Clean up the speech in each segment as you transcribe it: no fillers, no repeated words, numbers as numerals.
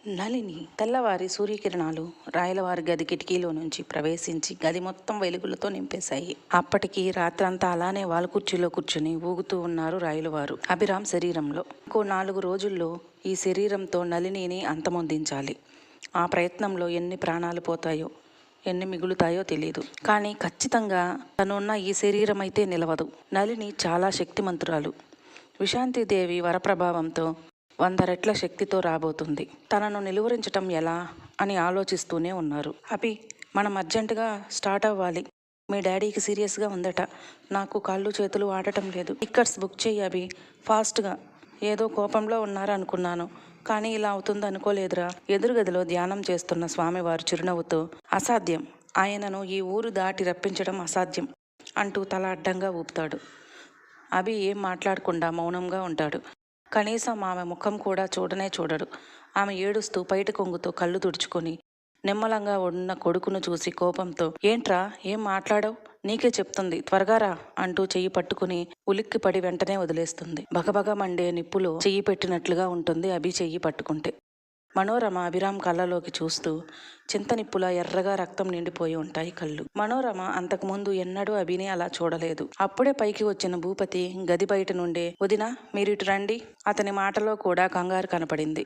నళిని తెల్లవారి సూర్యకిరణాలు రాయలవారి గది కిటికీలో నుంచి ప్రవేశించి గది మొత్తం వెలుగులతో నింపేశాయి. అప్పటికి రాత్రంతా అలానే వాలుకుర్చీలో కూర్చుని ఊగుతూ ఉన్నారు రాయలవారు అభిరామ్ శరీరంలో. ఇంకో 4 రోజుల్లో ఈ శరీరంతో నళినిని అంతమొందించాలి. ఆ ప్రయత్నంలో ఎన్ని ప్రాణాలు పోతాయో, ఎన్ని మిగులుతాయో తెలియదు. కానీ ఖచ్చితంగా తనున్న ఈ శరీరం అయితే నిలవదు. నళిని చాలా శక్తిమంతురాలు. విశాంతిదేవి వరప్రభావంతో 100 రెట్ల శక్తితో రాబోతుంది. తనను నిలువరించటం ఎలా అని ఆలోచిస్తూనే ఉన్నారు. అభి, మనం అర్జెంటుగా స్టార్ట్ అవ్వాలి. మీ డాడీకి సీరియస్గా ఉందట. నాకు కాళ్ళు చేతులు ఆడటం లేదు. టికెట్స్ బుక్ చెయ్యి అభి, ఫాస్ట్గా. ఏదో కోపంలో ఉన్నారనుకున్నాను, కానీ ఇలా అవుతుంది అనుకోలేదురా. ఎదురుగదిలో ధ్యానం చేస్తున్న స్వామివారు చిరునవ్వుతో, అసాధ్యం, ఆయనను ఈ ఊరు దాటి రప్పించడం అసాధ్యం అంటూ తల అడ్డంగా ఊపుతాడు. అభి ఏం మాట్లాడకుండా మౌనంగా ఉంటాడు. కనీసం ఆమె ముఖం కూడా చూడనే చూడడు. ఆమె ఏడుస్తూ పైట కొంగుతో కళ్ళు తుడుచుకొని నిమ్మలంగా ఉన్న కొడుకును చూసి కోపంతో, ఏంట్రా, ఏం మాట్లాడవు? నీకే చెప్తుంది, త్వరగా రా అంటూ చెయ్యి పట్టుకుని ఉలిక్కిపడి వెంటనే వదిలేస్తుంది. బగబగ మండే నిప్పులో చెయ్యి పెట్టినట్లుగా ఉంటుంది అభి చెయ్యి పట్టుకుంటే. మనోరమ అభిరామ్ కళ్ళలోకి చూస్తూ, చింతనిప్పులా ఎర్రగా రక్తం నిండిపోయి ఉంటాయి కళ్ళు. మనోరమ అంతకుముందు ఎన్నడూ అభిని అలా చూడలేదు. అప్పుడే పైకి వచ్చిన భూపతి గది బయట నుండే, వదినా, మీరిటు రండి. అతని మాటలో కూడా కంగారు కనపడింది.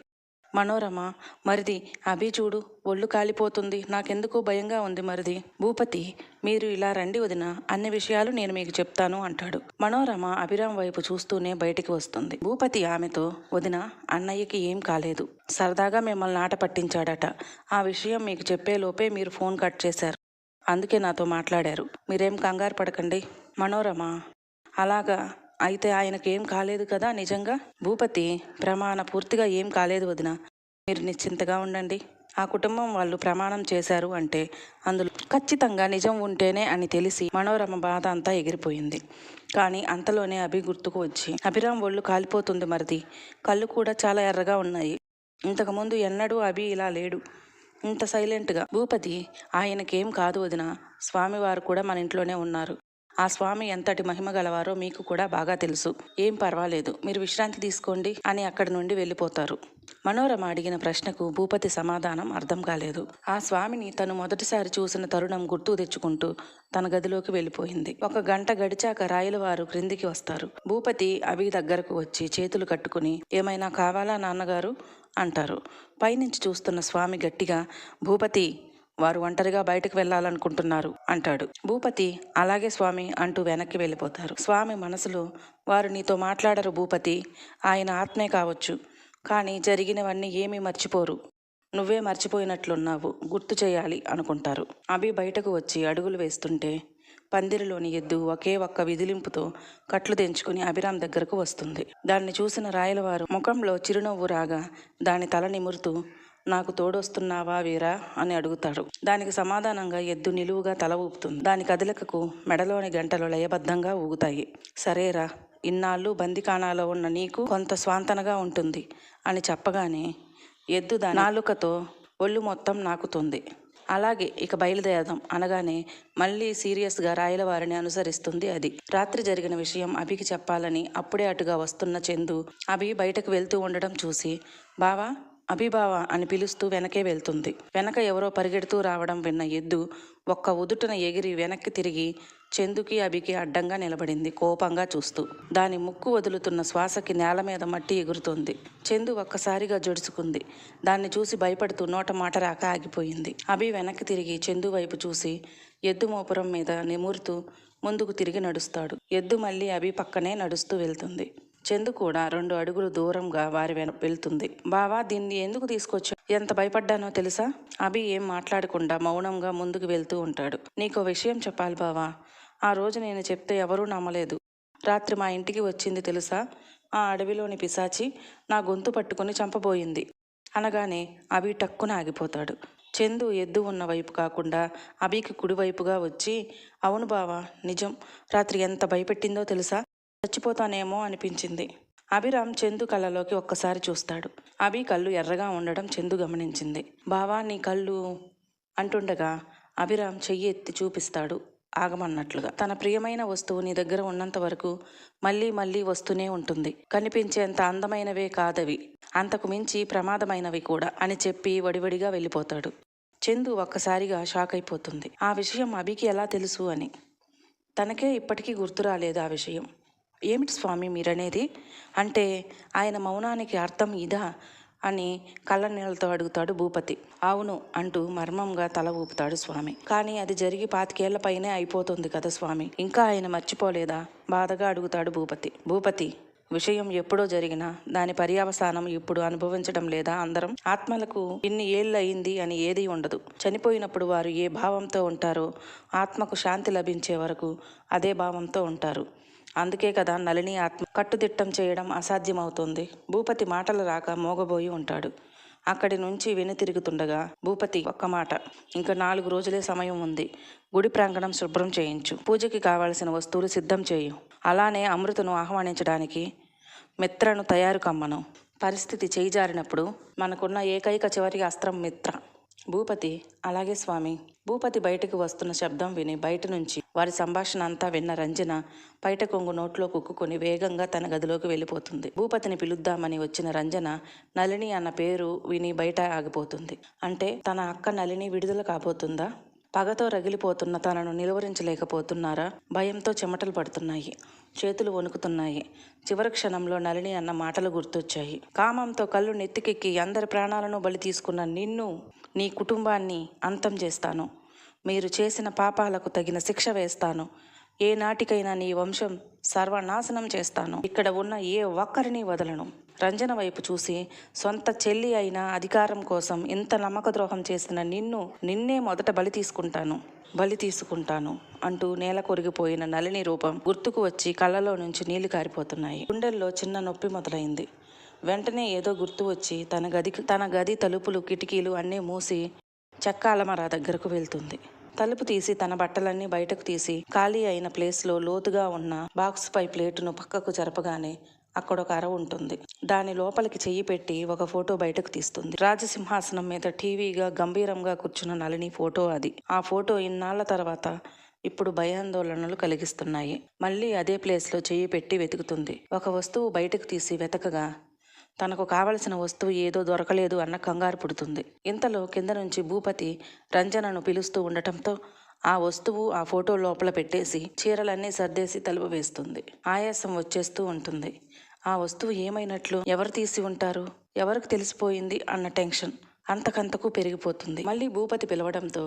మనోరమ, మరిది, అభి చూడు, ఒళ్ళు కాలిపోతుంది, నాకెందుకో భయంగా ఉంది మరిది. భూపతి, మీరు ఇలా రండి వదిన, అన్ని విషయాలు నేను మీకు చెప్తాను అంటాడు. మనోరమ అభిరామ్ వైపు చూస్తూనే బయటికి వస్తుంది. భూపతి ఆమెతో, వదిన, అన్నయ్యకి ఏం కాలేదు, సరదాగా మిమ్మల్ని ఆట పట్టించాడట. ఆ విషయం మీకు చెప్పేలోపే మీరు ఫోన్ కట్ చేశారు. అందుకే నాతో మాట్లాడారు. మీరేం కంగారు పడకండి. మనోరమ, అలాగా, అయితే ఆయనకేం కాలేదు కదా నిజంగా? భూపతి, ప్రమాణ పూర్తిగా ఏం కాలేదు వదిన, మీరు నిశ్చింతగా ఉండండి. ఆ కుటుంబం వాళ్ళు ప్రమాణం చేశారు అంటే అందులో ఖచ్చితంగా నిజం ఉంటేనే అని తెలిసి మనోరమ బాధ అంతా ఎగిరిపోయింది. కానీ అంతలోనే అభి గుర్తుకు వచ్చి, అభిరామ్ ఒళ్ళు కాలిపోతుంది మరిది, కళ్ళు కూడా చాలా ఎర్రగా ఉన్నాయి. ఇంతకుముందు ఎన్నడూ అభి ఇలా లేడు, ఇంత సైలెంట్గా. భూపతి, ఆయనకేం కాదు వదిన, స్వామివారు కూడా మన ఇంట్లోనే ఉన్నారు. ఆ స్వామి ఎంతటి మహిమ గలవారో మీకు కూడా బాగా తెలుసు. ఏం పర్వాలేదు, మీరు విశ్రాంతి తీసుకోండి అని అక్కడి నుండి వెళ్ళిపోతారు. మనోరమ అడిగిన ప్రశ్నకు భూపతి సమాధానం అర్థం కాలేదు. ఆ స్వామిని తను మొదటిసారి చూసిన తరుణం గుర్తు తెచ్చుకుంటూ తన గదిలోకి వెళ్ళిపోయింది. 1 గంట గడిచాక రాయలవారు క్రిందికి వస్తారు. భూపతి అభి దగ్గరకు వచ్చి చేతులు కట్టుకుని, ఏమైనా కావాలా నాన్నగారు అంటారు. పైనుంచి చూస్తున్న స్వామి గట్టిగా, భూపతి, వారు ఒంటరిగా బయటకు వెళ్ళాలనుకుంటున్నారు అంటాడు. భూపతి, అలాగే స్వామి అంటూ వెనక్కి వెళ్ళిపోతారు. స్వామి మనసులో, వారు నీతో మాట్లాడరు భూపతి, ఆయన ఆత్మే కావచ్చు, కానీ జరిగినవన్నీ ఏమీ మర్చిపోరు, నువ్వే మర్చిపోయినట్లున్నావు, గుర్తు చేయాలి అనుకుంటారు. అభి బయటకు వచ్చి అడుగులు వేస్తుంటే పందిరిలోని ఎద్దు ఒకే ఒక్క విదిలింపుతో కట్లు తెంచుకుని అభిరామ్ దగ్గరకు వస్తుంది. దాన్ని చూసిన రాయలవారు ముఖంలో చిరునవ్వు రాగా దాని తల నిమురుతూ, నాకు తోడొస్తున్నావా వీరా అని అడుగుతాడు. దానికి సమాధానంగా ఎద్దు నిలువుగా తల ఊపుతుంది. దాని కదలికకు మెడలోని గంటలు లయబద్ధంగా ఊగుతాయి. సరేరా, ఇన్నాళ్ళు బందికానాలో ఉన్న నీకు కొంత స్వాంతనగా ఉంటుంది అని చెప్పగానే ఎద్దు దాని నాలుకతో ఒళ్ళు మొత్తం నాకుతుంది. అలాగే, ఇక బయలుదేరదాం అనగానే మళ్ళీ సీరియస్గా రాయలవారిని అనుసరిస్తుంది అది. రాత్రి జరిగిన విషయం అభికి చెప్పాలని అప్పుడే అటుగా వస్తున్న చందు అభి బయటకు వెళ్తూ ఉండడం చూసి, బావా, అభిబావ అని పిలుస్తూ వెనకే వెళ్తుంది. వెనక ఎవరో పరిగెడుతూ రావడం విన్న ఎద్దు ఒక్క ఉదుటన ఎగిరి వెనక్కి తిరిగి చందుకి అభికి అడ్డంగా నిలబడింది, కోపంగా చూస్తూ. దాని ముక్కు వదులుతున్న శ్వాసకి నేల మీద మట్టి ఎగురుతోంది. చందు ఒక్కసారిగా జడుచుకుంది. దాన్ని చూసి భయపడుతూ నోట మాట రాక ఆగిపోయింది. అభి వెనక్కి తిరిగి చందు వైపు చూసి ఎద్దు మోపురం మీద నిమురుతూ ముందుకు తిరిగి నడుస్తాడు. ఎద్దు మళ్ళీ అభి పక్కనే నడుస్తూ వెళ్తుంది. చందు కూడా 2 అడుగులు దూరంగా వారి వెళ్తుంది. బావా, దీన్ని ఎందుకు తీసుకొచ్చా? ఎంత భయపడ్డానో తెలుసా? అభి ఏం మాట్లాడకుండా మౌనంగా ముందుకు వెళ్తూ ఉంటాడు. నీకో విషయం చెప్పాలి బావా, ఆ రోజు నేను చెప్తే ఎవరూ నమ్మలేదు. రాత్రి మా ఇంటికి వచ్చింది తెలుసా? ఆ అడవిలోని పిశాచి నా గొంతు పట్టుకుని చంపబోయింది అనగానే అభి టక్కున ఆగిపోతాడు. చందు ఎద్దు ఉన్న వైపు కాకుండా అభికి కుడివైపుగా వచ్చి, అవును బావా, నిజం, రాత్రి ఎంత భయపెట్టిందో తెలుసా? చచ్చిపోతానేమో అనిపించింది. అభిరామ్ చందు కళ్ళలోకి ఒక్కసారి చూస్తాడు. అభి కళ్ళు ఎర్రగా ఉండడం చందు గమనించింది. బావా, నీ కళ్ళు అంటుండగా అభిరామ్ చెయ్యి ఎత్తి చూపిస్తాడు ఆగమన్నట్లుగా. తన ప్రియమైన వస్తువు నీ దగ్గర ఉన్నంత వరకు మళ్ళీ మళ్ళీ వస్తూనే ఉంటుంది. కనిపించేంత అందమైనవే కాదవి, అంతకు మించి ప్రమాదమైనవి కూడా అని చెప్పి వడివడిగా వెళ్ళిపోతాడు. చందు ఒక్కసారిగా షాక్ అయిపోతుంది. ఆ విషయం అభికి ఎలా తెలుసు అని. తనకే ఇప్పటికీ గుర్తు రాలేదు ఆ విషయం. ఏమిటి స్వామి మీరనేది? అంటే ఆయన మౌనానికి అర్థం ఇదా అని కళ్ళనీళ్లతో అడుగుతాడు భూపతి. అవును అంటూ మర్మంగా తల ఊపుతాడు స్వామి. కానీ అది జరిగి 5 ఏళ్ల పైనే అయిపోతుంది కదా స్వామి, ఇంకా ఆయన మర్చిపోలేదా? బాధగా అడుగుతాడు భూపతి విషయం ఎప్పుడో జరిగినా దాని పర్యవసానం ఇప్పుడు అనుభవించడం లేదా? అందరం ఆత్మలకు ఇన్ని ఏళ్ళు అయింది అని ఏదీ ఉండదు. చనిపోయినప్పుడు వారు ఏ భావంతో ఉంటారో ఆత్మకు శాంతి లభించే వరకు అదే భావంతో ఉంటారు. అందుకే కదా నళిని ఆత్మ కట్టుదిట్టం చేయడం అసాధ్యమవుతుంది. భూపతి మాటలు రాక మోగబోయి ఉంటాడు. అక్కడి నుంచి వెనుతిరుగుతుండగా భూపతి ఒక్క మాట, ఇంకా 4 రోజులే సమయం ఉంది. గుడి ప్రాంగణం శుభ్రం చేయించు, పూజకి కావాల్సిన వస్తువులు సిద్ధం చేయు, అలానే అమృతను ఆహ్వానించడానికి మిత్రను తయారు కమ్మను. పరిస్థితి చేయిజారినప్పుడు మనకున్న ఏకైక చివరి అస్త్రం మిత్ర. భూపతి అలాగే స్వామి. భూపతి బయటకు వస్తున్న శబ్దం విని బయట నుంచి వారి సంభాషణ అంతా విన్న రంజన పైట కొంగు నోట్లో కుక్కుని వేగంగా తన గదిలోకి వెళ్ళిపోతుంది. భూపతిని పిలుద్దామని వచ్చిన రంజన నళిని అన్న పేరు విని బయట ఆగిపోతుంది. అంటే తన అక్క నళిని విడుదల కాబోతుందా? పగతో రగిలిపోతున్న తనను నిలువరించలేకపోతున్నారా? భయంతో చెమటలు పడుతున్నాయి, చేతులు వణుకుతున్నాయి. చివరి క్షణంలో నళిని అన్న మాటలు గుర్తొచ్చాయి. కామంతో కళ్ళు నెత్తికెక్కి అందరి ప్రాణాలను బలి తీసుకున్న నిన్ను, నీ కుటుంబాన్ని అంతం చేస్తాను. మీరు చేసిన పాపాలకు తగిన శిక్ష వేస్తాను. ఏ నాటికైనా నీ వంశం సర్వనాశనం చేస్తాను. ఇక్కడ ఉన్న ఏ ఒక్కరిని వదలను. రంజన వైపు చూసి, సొంత చెల్లి అయిన అధికారం కోసం ఇంత నమ్మక ద్రోహం చేసిన నిన్నే మొదట బలి తీసుకుంటాను అంటూ నేల కొరిగిపోయిన నళిని రూపం గుర్తుకు వచ్చి కళ్ళలో నుంచి నీళ్లు కారిపోతున్నాయి. గుండెల్లో చిన్న నొప్పి మొదలైంది. వెంటనే ఏదో గుర్తు వచ్చి తన గది తలుపులు కిటికీలు అన్నీ మూసి చెక్క అలమరా దగ్గరకు వెళ్తుంది. తలుపు తీసి తన బట్టలన్నీ బయటకు తీసి ఖాళీ అయిన ప్లేస్లో లోతుగా ఉన్న బాక్స్ పై ప్లేటును పక్కకు జరపగానే అక్కడొక అర ఉంటుంది. దాని లోపలికి చెయ్యి పెట్టి ఒక ఫోటో బయటకు తీస్తుంది. రాజసింహాసనం మీద టీవీగా గంభీరంగా కూర్చున్న నళిని ఫోటో అది. ఆ ఫోటో ఇన్నాళ్ల తర్వాత ఇప్పుడు భయాందోళనలు కలిగిస్తున్నాయి. మళ్ళీ అదే ప్లేస్లో చెయ్యి పెట్టి వెతుకుతుంది. ఒక వస్తువు బయటకు తీసి వెతకగా తనకు కావలసిన వస్తువు ఏదో దొరకలేదు అన్న కంగారు పుడుతుంది. ఇంతలో కింద నుంచి భూపతి రంజనను పిలుస్తూ ఉండటంతో ఆ వస్తువు ఆ ఫోటో లోపల పెట్టేసి చీరలన్నీ సర్దేసి తలుపు వేస్తుంది. ఆయాసం వచ్చేస్తూ ఉంటుంది. ఆ వస్తువు ఏమైనట్లు? ఎవరు తీసి ఉంటారు? ఎవరికి తెలిసిపోయింది అన్న టెన్షన్ అంతకంతకు పెరిగిపోతుంది. మళ్ళీ భూపతి పిలవడంతో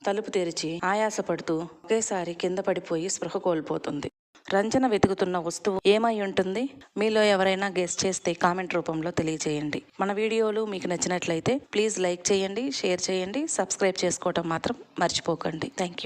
తలుపు తెరిచి ఆయాసపడుతూ ఒకేసారి కింద పడిపోయి స్పృహ కోల్పోతుంది. రంజన వెతుకుతున్న వస్తువు ఏమై ఉంటుంది? మీలో ఎవరైనా గెస్ చేస్తే కామెంట్ రూపంలో తెలియజేయండి. మన వీడియోలు మీకు నచ్చినట్లయితే ప్లీజ్ లైక్ చేయండి, షేర్ చేయండి, సబ్స్క్రైబ్ చేసుకోవటం మాత్రం మర్చిపోకండి. Thank you.